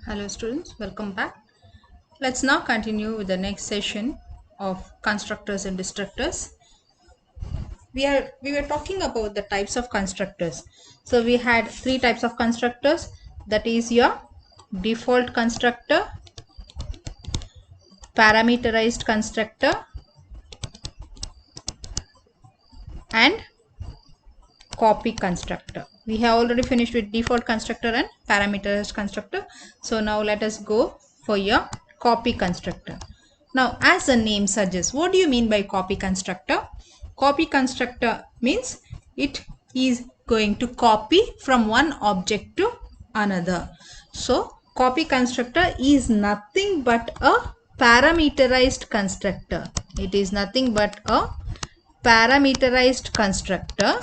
Hello students, welcome back. Let's now continue with the next session of constructors and destructors. We were talking about the types of constructors. So we had three types of constructors, that is your default constructor, parameterized constructor, and copy constructor. We have already finished with default constructor and parameterized constructor. So now let us go for your copy constructor. Now as the name suggests, what do you mean by copy constructor? Copy constructor means it is going to copy from one object to another. So copy constructor is nothing but a parameterized constructor. It is nothing but a parameterized constructor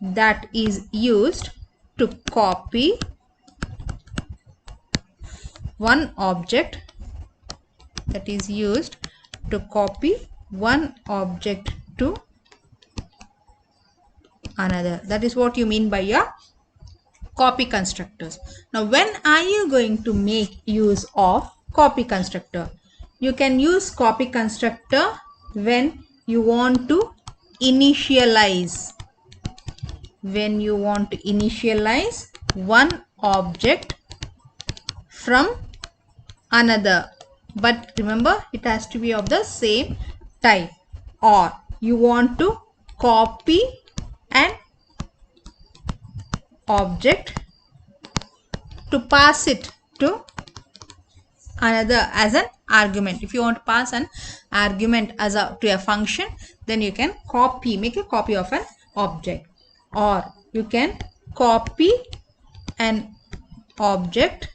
that is used to copy one object to another. That is what you mean by your copy constructors. Now when are you going to make use of copy constructor? You can use copy constructor when you want to initialize one object from another, but remember it has to be of the same type, or you want to copy an object to pass it to another as an argument. If you want to pass an argument to a function, then you can make a copy of an object, or you can copy an object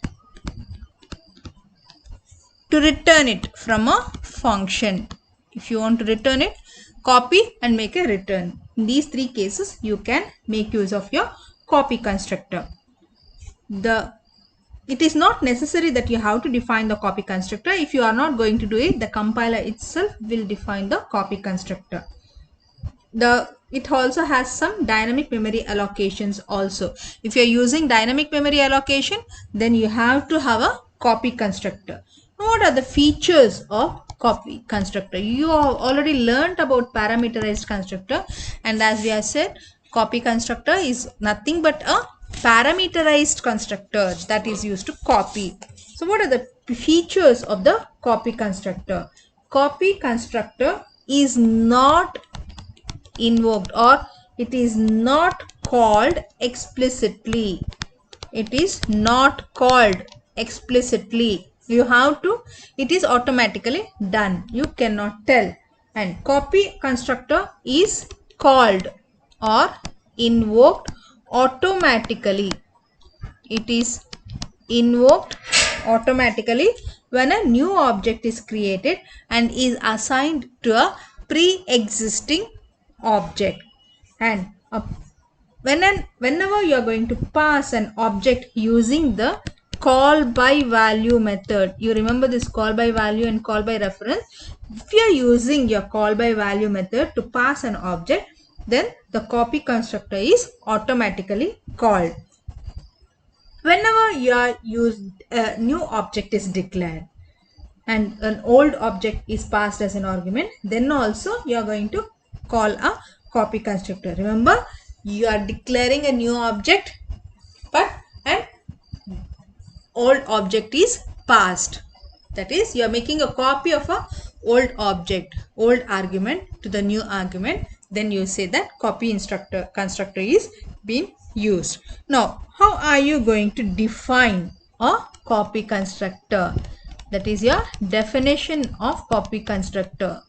to return it from a function. If you want to return it, copy and make a return. In these three cases, you can make use of your copy constructor. It is not necessary that you have to define the copy constructor. If you are not going to do it, the compiler itself will define the copy constructor. It also has some dynamic memory allocations also. If you are using dynamic memory allocation, then you have to have a copy constructor. What are the features of copy constructor? You have already learnt about parameterized constructor, and as we have said, copy constructor is nothing but a parameterized constructor that is used to copy. So what are the features of the copy constructor? Copy constructor is not invoked, or it is not called explicitly. It is not called explicitly. It is automatically done. You cannot tell. And copy constructor is called or invoked automatically. It is invoked automatically when a new object is created and is assigned to a pre-existing object. And whenever you are going to pass an object using the call by value method, you remember this call by value and call by reference. If you are using your call by value method to pass an object, then the copy constructor is automatically called. Whenever a new object is declared and an old object is passed as an argument, then also you are going to call a copy constructor. Remember, you are declaring a new object, but an old object is passed. That is, you are making a copy of a old argument to the new argument. Then you say that copy constructor is being used. Now, how are you going to define a copy constructor? That is your definition of copy constructor.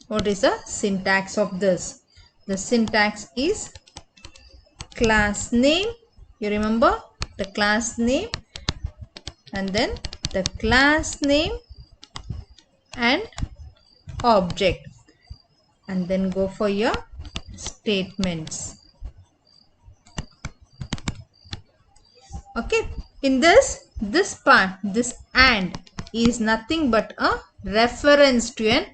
What is the syntax of this? The syntax is class name. You remember the class name, and then the class name and object, and then go for your statements. Okay, in this part, this and is nothing but a reference to an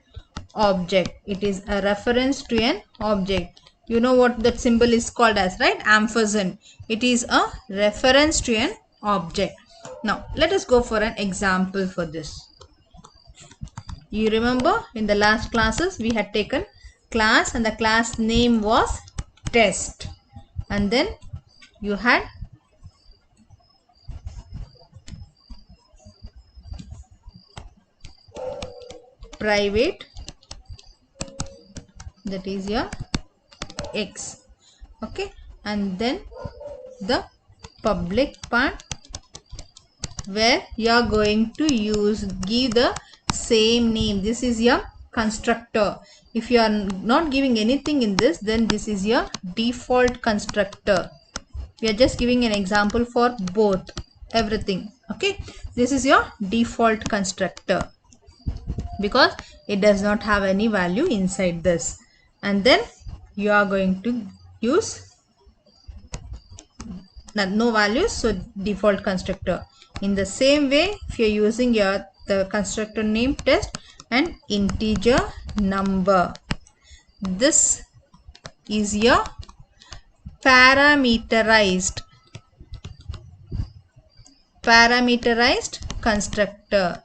object. It is a reference to an object. You know what that symbol is called as, right? Ampersand. It is a reference to an object. Now let us go for an example for this. You remember in the last classes we had taken class and the class name was test, and then you had private, that is your X, okay, and then the public part where you are going to give the same name. This is your constructor. If you are not giving anything in this, then this is your default constructor. We are just giving an example for both, everything, okay. This is your default constructor because it does not have any value inside this, and then you are going to use no values, so default constructor. In the same way, if you're using the constructor name test and integer number, this is your parameterized constructor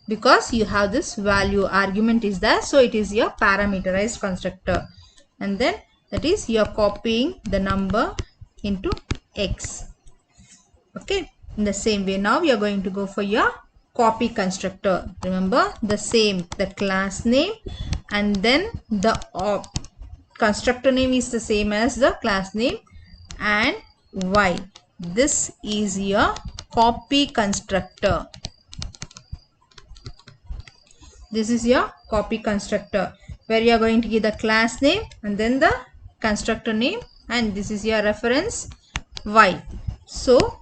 because you have this value argument is there, so it is your parameterized constructor, and then that is you're copying the number into X, okay. In the same way, now we are going to go for your copy constructor. Remember the same, the class name and then the constructor name is the same as the class name and Y. This is your copy constructor. This is your copy constructor where you are going to give the class name and then the constructor name, and this is your reference Y. So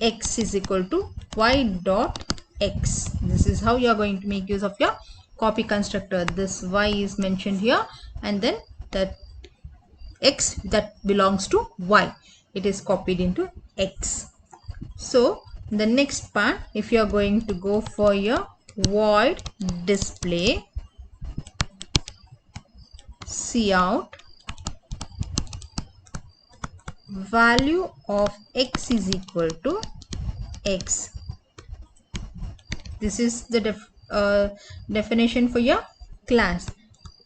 X is equal to Y dot X. This is how you are going to make use of your copy constructor. This Y is mentioned here and then that X that belongs to Y, it is copied into X. So the next part, if you are going to go for your void display cout value of X is equal to X. This is the definition for your class.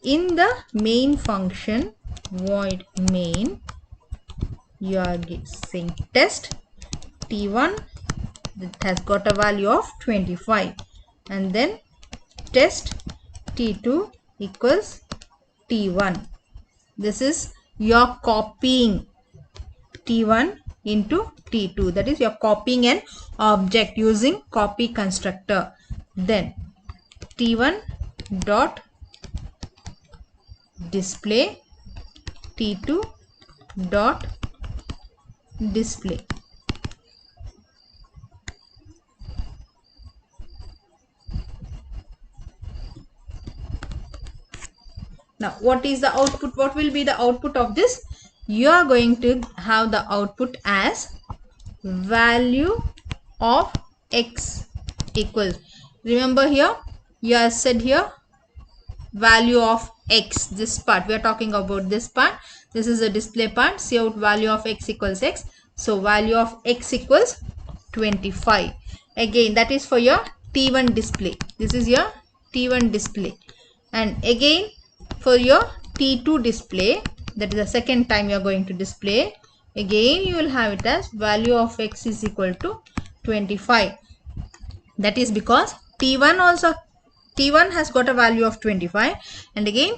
In the main function void main, you are saying test T1 that has got a value of 25, and then test T2 equals T1. This is your copying T1 into T2, that is you're copying an object using copy constructor. Then T1 dot display T2 dot display. Now what is the output? What will be the output of this? You are going to have the output as value of X equals, remember here you have said here value of X, this part we are talking about, this part, this is the display part. See out value of X equals X, so value of X equals 25. Again that is for your T1 display, this is your T1 display, and again for your T2 display, that is the second time you are going to display, again you will have it as value of X is equal to 25. That is because T1 has got a value of 25, and again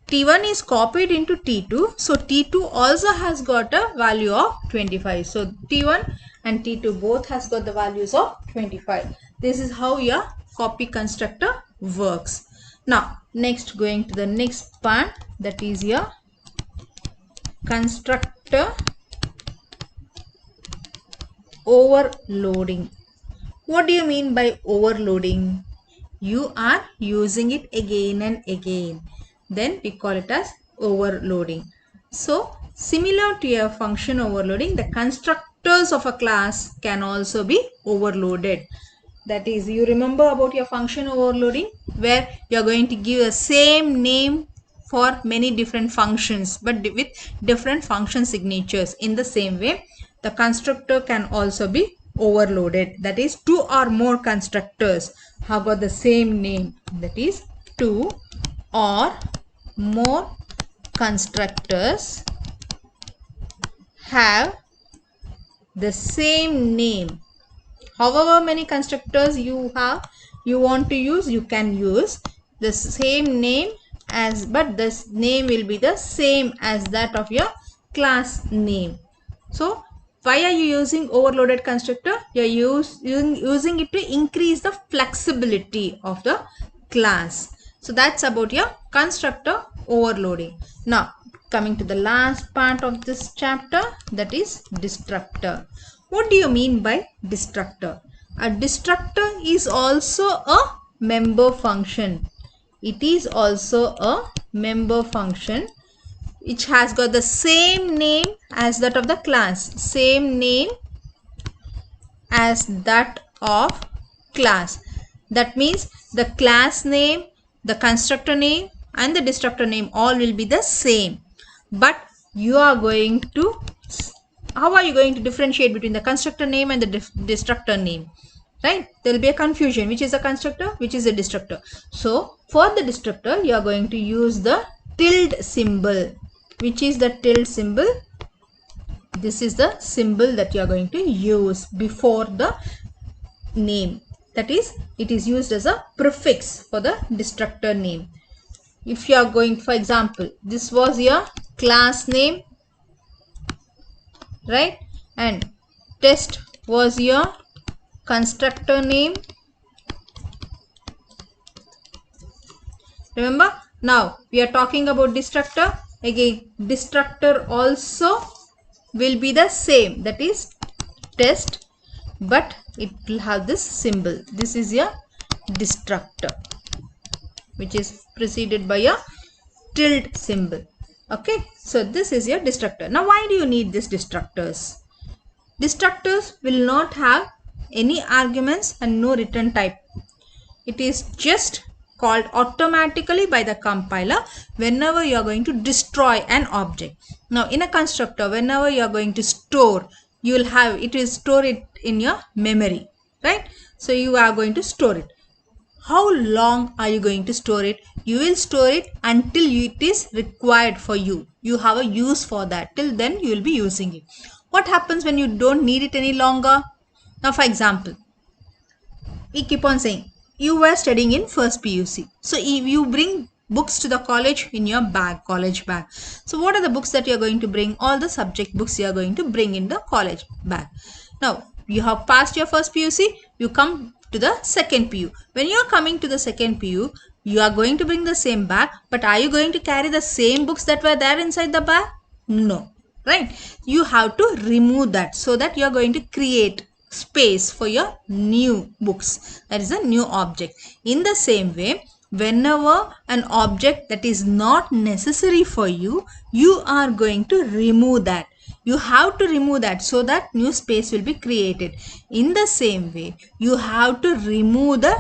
T1 is copied into T2, so T2 also has got a value of 25. So T1 and T2 both has got the values of 25. This is how your copy constructor works. Now next, going to the next part, that is your constructor overloading. What do you mean by overloading? You are using it again and again, then we call it as overloading. So similar to your function overloading, the constructors of a class can also be overloaded. That is, you remember about your function overloading where you are going to give a same name for many different functions but with different function signatures. In the same way, the constructor can also be overloaded. That is, two or more constructors have got the same name. That is, two or more constructors have the same name. However many constructors you want to use, you can use the same name but this name will be the same as that of your class name. So why are you using overloaded constructor? You are using it to increase the flexibility of the class. So that's about your constructor overloading. Now coming to the last part of this chapter, that is destructor. What do you mean by destructor? A destructor is also a member function. It is also a member function which has got the same name as that of the class. Same name as that of class. That means the class name, the constructor name and the destructor name all will be the same. But you are going to, how are you going to differentiate between the constructor name and the destructor name? Right? There will be a confusion. Which is the constructor? Which is the destructor? So for the destructor, you are going to use the tilde symbol. Which is the tilde symbol? This is the symbol that you are going to use before the name. That is, it is used as a prefix for the destructor name. If you are going, for example, this was your class name, right? And test was your constructor name. Remember, now we are talking about destructor. Again, destructor also will be the same, that is test, but it will have this symbol. This is your destructor, which is preceded by a tilde symbol. Okay, so this is your destructor. Now why do you need these destructors? Destructors will not have any arguments and no return type. It is just called automatically by the compiler whenever you are going to destroy an object. Now in a constructor, whenever you are going to store, you will have it will store it in your memory, right? So you are going to store it. How long are you going to store it? You will store it until it is required for you. You have a use for that. Till then you will be using it. What happens when you don't need it any longer? Now for example, we keep on saying you were studying in first PUC. So if you bring books to the college in your bag, college bag. So what are the books that you are going to bring? All the subject books you are going to bring in the college bag. Now you have passed your first PUC, you come to the second PU. When you are coming to the second PU, you are going to bring the same bag, but are you going to carry the same books that were there inside the bag? No, right? You have to remove that, so that you are going to create space for your new books. That is a new object. In the same way, whenever an object that is not necessary for you, you are going to remove that. You have to remove that so that new space will be created. In the same way, you have to remove the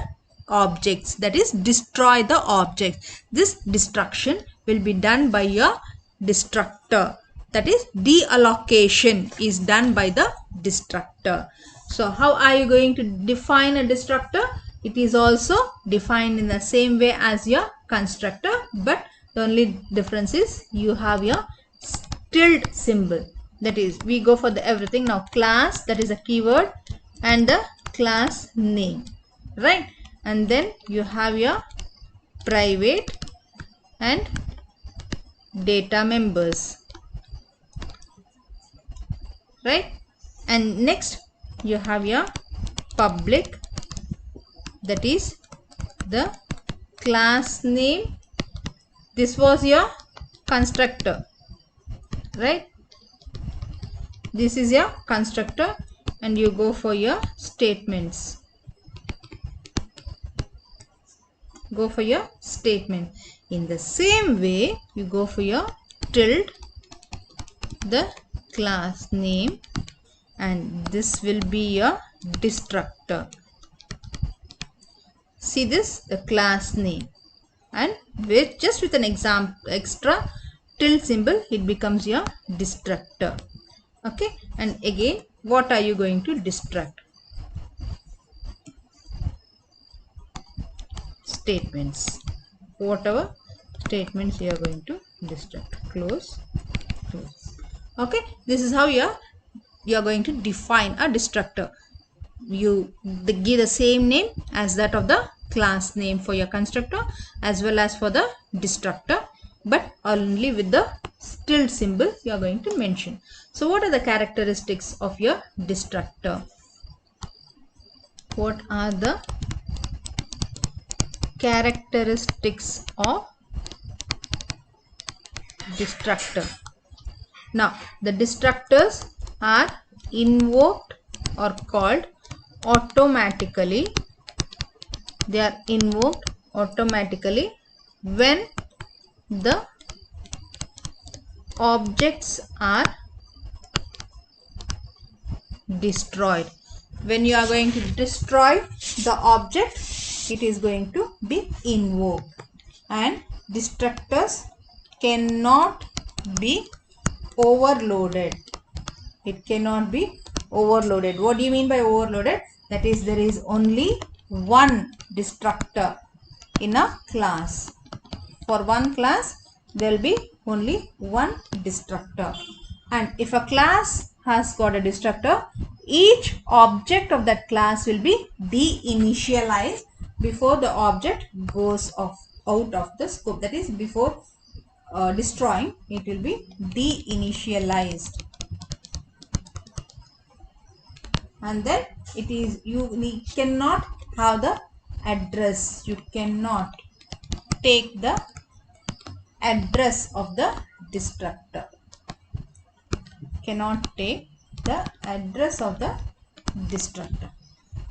objects, that is destroy the object. This destruction will be done by your destructor. That is, deallocation is done by the destructor. So how are you going to define a destructor? It is also defined in the same way as your constructor, but the only difference is you have your tilde symbol. That is, we go for the everything. Now class, that is a keyword, and the class name, right? And then you have your private and data members, right? And next you have your public, that is the class name. This was your constructor, right? This is your constructor, and you go for your statements. Go for your statement. In the same way, you go for your tilde, the class name, and this will be your destructor. See this, the class name. and with an extra tilde symbol, it becomes your destructor. Okay, and again, what are you going to destruct? Statements. Whatever statements you are going to destruct. Close. Okay, this is how you are going to define a destructor. You give the same name as that of the class name for your constructor as well as for the destructor, but only with the tilde symbol you are going to mention. So what are the characteristics of your destructor? What are the characteristics of destructor? Now the destructors are invoked or called automatically. They are invoked automatically when the objects are destroyed. When you are going to destroy the object, it is going to be invoked. And destructors cannot be overloaded. It cannot be overloaded. What do you mean by overloaded? That is, there is only one destructor in a class. For one class, there will be only one destructor. And if a class has got a destructor, each object of that class will be deinitialized before the object goes out of the scope. That is, before destroying, it will be deinitialized. And then it is, you cannot have the address. You cannot take the address of the destructor. Cannot take the address of the destructor.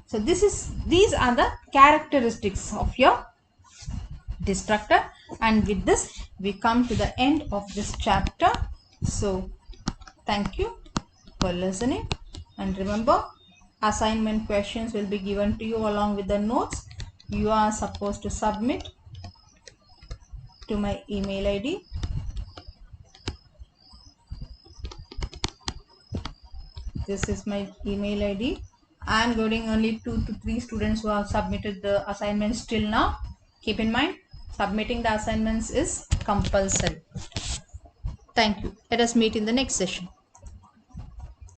So these are the characteristics of your destructor, and with this we come to the end of this chapter. So thank you for listening, and remember, assignment questions will be given to you along with the notes. You are supposed to submit to my email ID. This is my email ID. I am getting only 2 to 3 students who have submitted the assignments till now. Keep in mind, submitting the assignments is compulsory. Thank you. Let us meet in the next session.